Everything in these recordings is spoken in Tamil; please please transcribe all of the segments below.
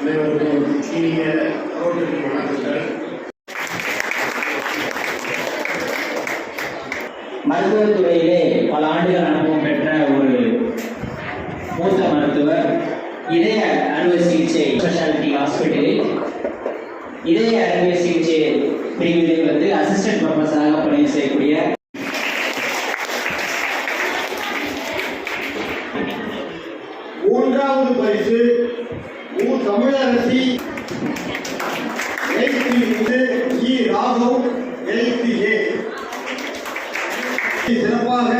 அனைவருக்கும் இனிய ரோட்டரி வணக்கங்கள். மருத்துவத்துறையிலே பல ஆண்டுகள் அனுபவம் பெற்ற ஒரு மூத்த மருத்துவர், இதய அறுவை சிகிச்சை ஸ்பெஷாலிட்டி ஹாஸ்பிட்டலில் இதய அறுவை சிகிச்சை பிரிவிலே அசிஸ்டன்ட் ப்ரொஃபஸராக பணி செய்யக்கூடிய மூன்றாவது பரிசு தமிழரசி இ ராகவ் சிறப்பாக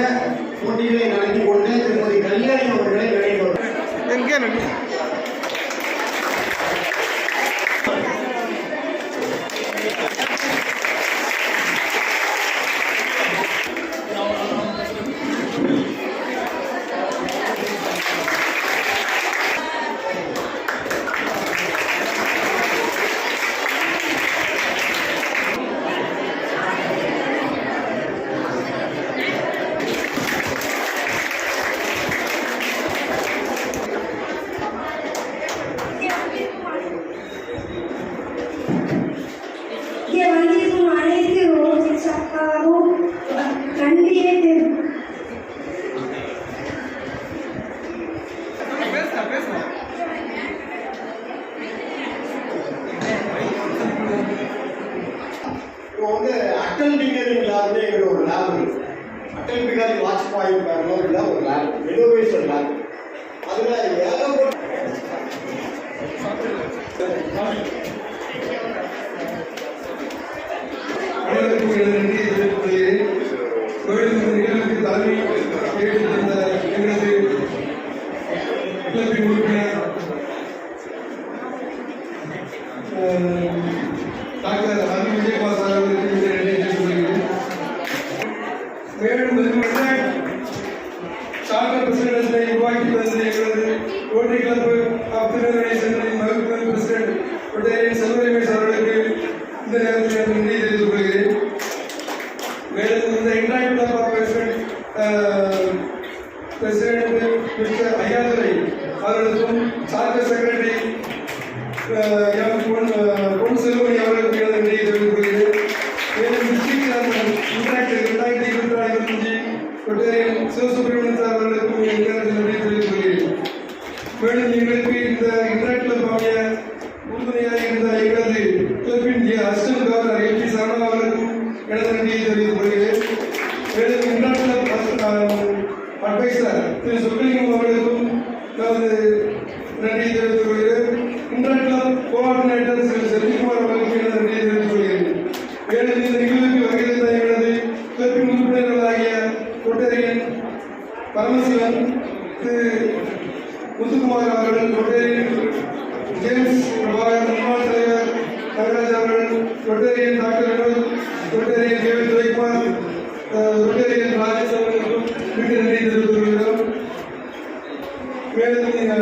போட்டிகளை நடத்தி கொண்டு திருமதி கல்யாணி அவர்களை நினைவு அட்டல் பிகாரி லேப்னு எங்களோட ஒரு லேப் இருக்கு. அட்டல் பிகாரி வாஜ்பாய் மெமோரியல்ல ஒரு லேப், இனோவேஷன் லேப். அதுல ஏகப்பட்ட Rotary Club of Tirunelveli central மருத்துவ பிரசிடென்ட் செல்வரமேஷ் அவர்களுக்கு இந்த நேரத்தில் நன்றி தெரிவித்துக் கொள்கிறேன். மேலும் இந்த Interact Club of president mister Ayyadurai அவர்களுக்கும் சார்ட்டர் செக்ரட்டரி பொன் செல்வமணி அவர்களுக்கு எனது நன்றியை தெரிவித்துக் கொள்கிறேன். மேலும் இன்டராக்ட் 2024-25 ரொட்டேரியன் சிவசுப்ரமணியன் சார் அவர்களுக்கும் எனது நன்றியை தெரிவித்துக் கொள்கிறேன். மேலும் எங்களுக்கு இந்த இன்டராக்ட் கிளப் ஆகிய உறுதுணையாக இருந்த எங்களது கிளப்பின் அசிஸ்டன்ட் கவர்னர் எல்பி சரணா அவர்களுக்கும் எனது நன்றியை தெரிவித்துக் கொள்கிறேன். மேலும் இன்டராக்ட் கிளப் அட்வைசர் திரு சுப்ரீம் அவர்களுக்கும் எனது நன்றியை தெரிவித்துக் கொள்கிறேன். இன்டராக்ட் கிளப் கோஆர்டினேட்டர் திரு செல்விக்குமார் அவர்களுக்கும் எனது நன்றியை தெரிவித்துக் கொள்கிறேன். மேலும் இந்த நிகழ்வுக்கு வருகை தந்த எங்களது கிளப்பின் உறுப்பினர்களாகிய ரொட்டேரியன் பரமசிவன் திரு முத்துக்குமார் அவர்கள், ரொட்டேரியன் ஜேம்ஸ் பிரபாகர் முன்னாள் தலைவர் நகராஜ் அவர்கள், Rotarian doctor Vinod, Rotarian KV Duraikumar, Rotarian Rajesh அவர்களுக்கும் மீண்டும் நன்றி தெரிவித்துக் கொள்கிறோம். மேலும் இந்த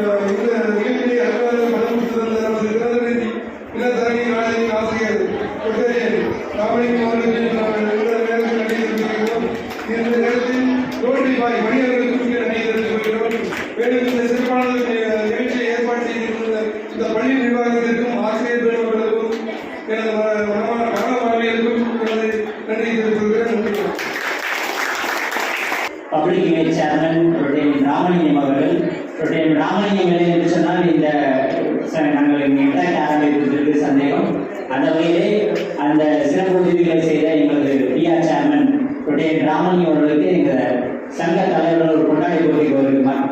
நிகழ்ச்சியை அலுவலக பணம் கொடுத்து தந்த நமது திறந்தநிதி இனத்தரணி நாளின் ஆசிரியர் ரொட்டேரியன் ராமலிங்கம் அவர்களுக்கு நேரத்தில் நன்றி தெரிவித்துக் இந்த நேரத்தில் ரோட்டரி பாய் மணி அவர்களுக்கு நன்றி தெரிவித்துக் கொள்கிறோம். மேலும் இந்த சிறப்பான நிகழ்ச்சியை ஏற்பாடு செய்திருந்த இந்த பள்ளி நிர்வாகத்திற்கும் ஆசிரியர் பெருமக்களுக்கும் எனது மனமாவியருக்கும் எனது நன்றி தெரிவித்துக் கொள்கிறேன். Public image chairman Rotarian Ramalingam அவர்கள். ரொட்டேரியன் ராமலிங்கம் இல்லை என்று சொன்னால் இந்த நாங்கள் இன்டராக்ட் ஆரம்பிப்பதற்கு சந்தேகம். அந்த வகையிலே அந்த சிறப்பு உதவிகளை செய்த எங்களது பிஆர் சேர்மன் ரொட்டேரியன் ராமலிங்கம் அவர்களுக்கு எங்கள் சங்க தலைவர்கள் கொண்டாடி போட்டிக்கு வருகிறார்.